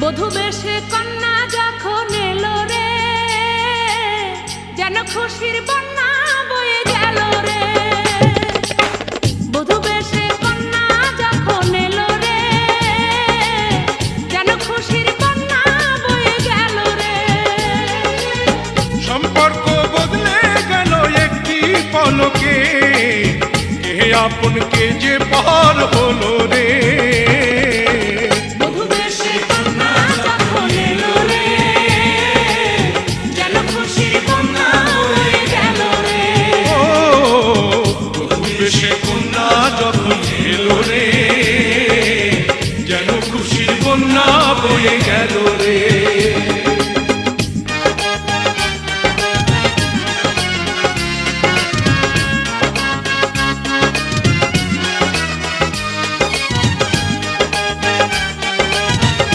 বধূ বেশে কন্যা যখন এলো রে, যেন খুশির বন্যা বয়ে গেল রে। বধূ বেশে কন্যা যখন এলো রে, যেন খুশির বন্যা বয়ে গেল রে। সম্পর্ক বদলে গেল একটি পলকে, কে আপন কে যে পর হলো রে। যখন এলো রে, যেন খুশির বন্যা বয়ে গেল রে।